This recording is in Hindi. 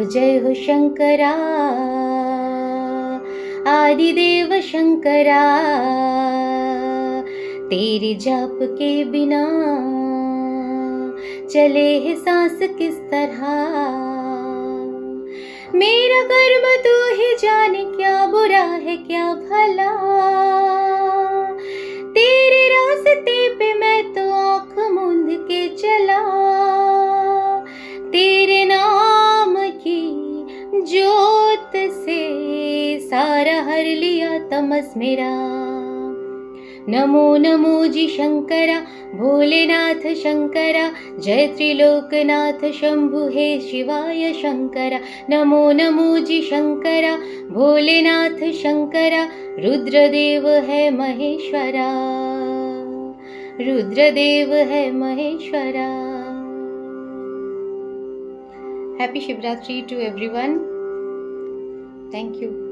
जय हो शंकरा, आदिदेव शंकरा, तेरे जाप के बिना चले है सांस किस तरह। मेरा कर्म तू ही जाने, क्या बुरा है क्या भला, तेरे रास्ते पे मैं तो आँख मूंद के चला। तेरे नाम की ज्योत से सारा हर लिया तमस मेरा। नमो नमो जी शंकरा, भोलेनाथ शंकरा, जय त्रिलोकनाथ शंभु हे शिवाय शंकरा। नमो नमो जी शंकरा, भोलेनाथ शंकरा, रुद्रदेव है महेश्वरा, रुद्रदेव है Maheshwara. Happy Shivratri to everyone. Thank you.